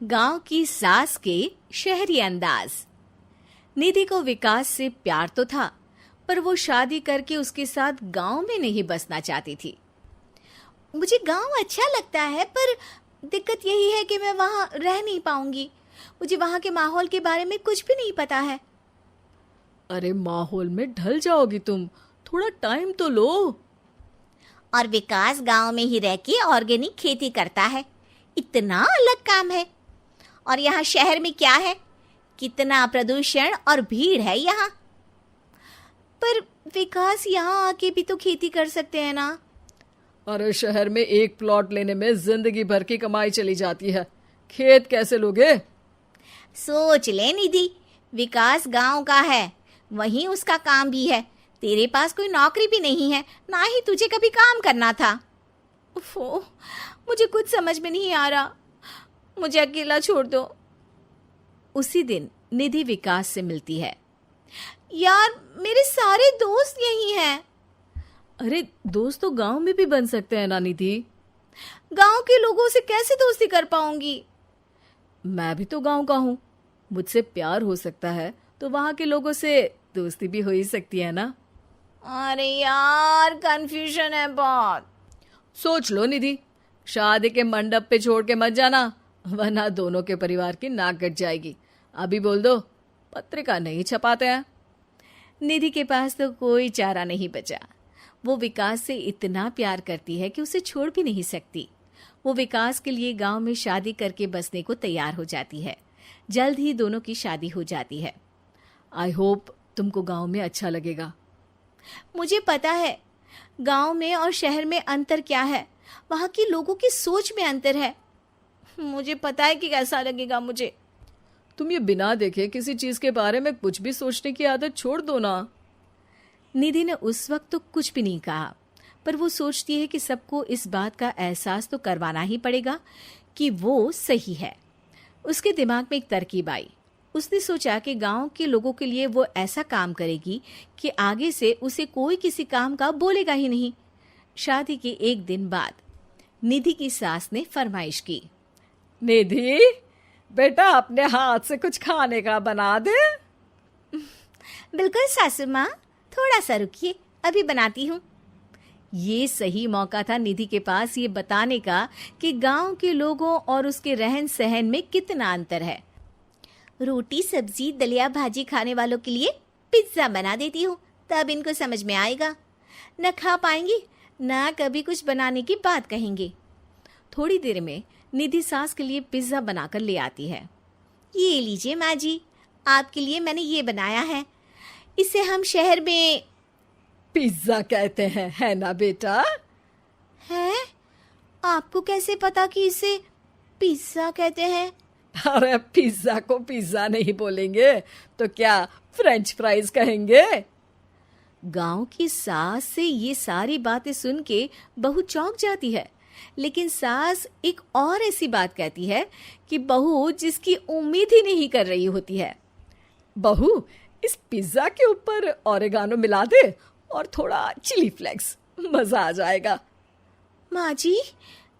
गांव की सास के शहरी अंदाज। निधि को विकास से प्यार तो था, पर वो शादी करके उसके साथ गांव में नहीं बसना चाहती थी। मुझे गांव अच्छा लगता है, पर दिक्कत यही है कि मैं वहां रह नहीं पाऊंगी। मुझे वहां के माहौल के बारे में कुछ भी नहीं पता है। अरे माहौल में ढल जाओगी तुम, थोड़ा टाइम तो लो। और विकास गांव में ही रह के ऑर्गेनिक खेती करता है, इतना अलग काम है। और यहाँ शहर में क्या है, कितना प्रदूषण और भीड़ है यहाँ। पर विकास यहाँ आके भी तो खेती कर सकते हैं ना। अरे शहर में एक प्लॉट लेने में जिंदगी भर की कमाई चली जाती है, खेत कैसे लोगे? सोच ले निधि, विकास गांव का है, वहीं उसका काम भी है। तेरे पास कोई नौकरी भी नहीं है, ना ही तुझे कभी काम करना था। उफ़ो, मुझे कुछ समझ में नहीं आ रहा, मुझे अकेला छोड़ दो। उसी दिन निधि विकास से मिलती है। यार, मेरे सारे दोस्त यही हैं। अरे दोस्त तो गांव में भी बन सकते हैं ना निधि। गांव के लोगों से कैसे दोस्ती कर पाऊंगी? मैं भी तो गांव का हूँ, मुझसे प्यार हो सकता है तो वहां के लोगों से दोस्ती भी हो ही सकती है ना। अरे यार, कंफ्यूजन है बहुत। सोच लो निधि, शादी के मंडप पे छोड़ के मत जाना, वरना दोनों के परिवार की नाक कट जाएगी। अभी बोल दो, पत्रिका नहीं छपाते हैं। निधि के पास तो कोई चारा नहीं बचा। वो विकास से इतना प्यार करती है कि उसे छोड़ भी नहीं सकती। वो विकास के लिए गांव में शादी करके बसने को तैयार हो जाती है। जल्द ही दोनों की शादी हो जाती है। आई होप तुमको गांव में अच्छा लगेगा। मुझे पता है गांव में और शहर में अंतर क्या है, वहां के लोगों की सोच में अंतर है। मुझे पता है कि कैसा लगेगा मुझे। तुम ये बिना देखे किसी चीज के बारे में कुछ भी सोचने की आदत छोड़ दो ना। निधि ने उस वक्त तो कुछ भी नहीं कहा, पर वो सोचती है कि सबको इस बात का एहसास तो करवाना ही पड़ेगा कि वो सही है। उसके दिमाग में एक तरकीब आई। उसने सोचा कि गांव के लोगों के लिए वो ऐसा काम करेगी कि आगे से उसे कोई किसी काम का बोलेगा ही नहीं। शादी के एक दिन बाद निधि की सास ने फरमाइश की। निधि बेटा, अपने हाथ से कुछ खाने का बना दे। बिल्कुल सासू माँ, थोड़ा सा रुकिए, अभी बनाती हूँ। ये सही मौका था निधि के पास ये बताने का कि गांव के लोगों और उसके रहन सहन में कितना अंतर है। रोटी सब्जी दलिया भाजी खाने वालों के लिए पिज्जा बना देती हूँ, तब इनको समझ में आएगा। न खा पाएंगी, न कभी कुछ बनाने की बात कहेंगे। थोड़ी देर में निधि सास के लिए पिज्जा बनाकर ले आती है। ये लीजिए माँ जी, आपके लिए मैंने ये बनाया है। इसे हम शहर में पिज्जा कहते हैं, है ना बेटा? है? आपको कैसे पता कि इसे पिज्जा कहते हैं? अरे पिज्जा को पिज्जा नहीं बोलेंगे तो क्या फ्रेंच फ्राइज कहेंगे? गांव की सास से ये सारी बातें सुन के बहू चौंक जाती है, लेकिन सास एक और ऐसी बात कहती है कि बहू जिसकी उम्मीद ही नहीं कर रही होती है। बहू, इस पिज्जा के ऊपर ओरेगानो मिला दे और थोड़ा चिली फ्लेक्स, मजा आ जाएगा। माँ जी,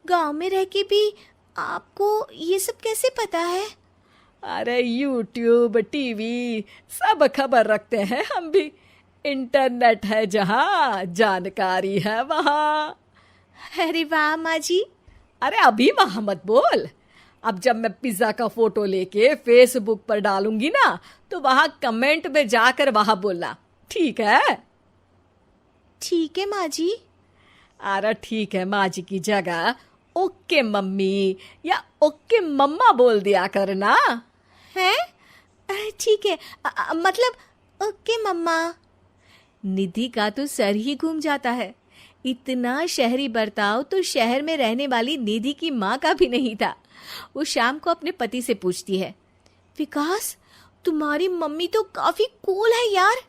गांव में रह के भी आपको ये सब कैसे पता है? अरे यूट्यूब, टीवी सब खबर रखते हैं हम भी। इंटरनेट है जहाँ, जानकारी है वहाँ। अरे वाह माँ जी। अरे अभी वहाँ मत बोल। अब जब मैं पिज्जा का फोटो लेके फेसबुक पर डालूंगी ना, तो वहाँ कमेंट में जाकर वहाँ बोलना, ठीक है? ठीक है माँ जी। अरे ठीक है माँ जी की जगह ओके मम्मी या ओके मम्मा बोल दिया करना। है? ठीक है, मतलब ओके मम्मा। निधि का तो सर ही घूम जाता है। इतना शहरी बर्ताव तो शहर में रहने वाली निधि की माँ का भी नहीं था। वो शाम को अपने पति से पूछती है, विकास, तुम्हारी मम्मी तो काफी कूल है यार।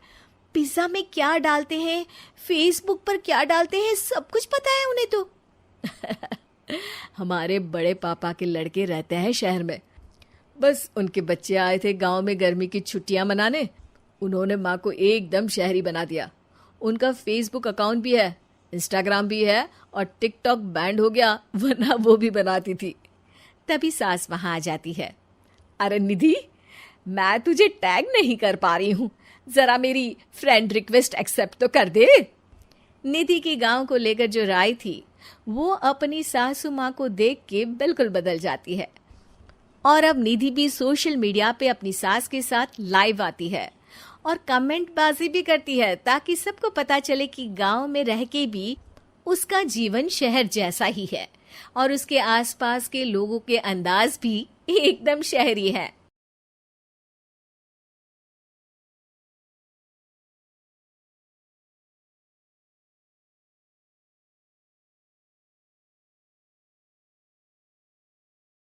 पिज्जा में क्या डालते हैं, फेसबुक पर क्या डालते हैं, सब कुछ पता है उन्हें तो। हमारे बड़े पापा के लड़के रहते हैं शहर में, बस उनके बच्चे आए थे गांव में गर्मी की छुट्टियां मनाने। उन्होंने माँ को एकदम शहरी बना दिया। उनका फेसबुक अकाउंट भी है, इंस्टाग्राम भी है और टिकटॉक बैंड हो गया, वरना वो भी बनाती थी। तभी सास वहां आ जाती है। अरे निधि, मैं तुझे टैग नहीं कर पा रही हूँ, जरा मेरी फ्रेंड रिक्वेस्ट एक्सेप्ट तो कर दे। निधि की गांव को लेकर जो राय थी वो अपनी सासू माँ को देख के बिल्कुल बदल जाती है। और अब निधि भी सोशल मीडिया पे अपनी सास के साथ लाइव आती है और कमेंट बाजी भी करती है, ताकि सबको पता चले कि गांव में रह के भी उसका जीवन शहर जैसा ही है और उसके आसपास के लोगों के अंदाज भी एकदम शहरी है।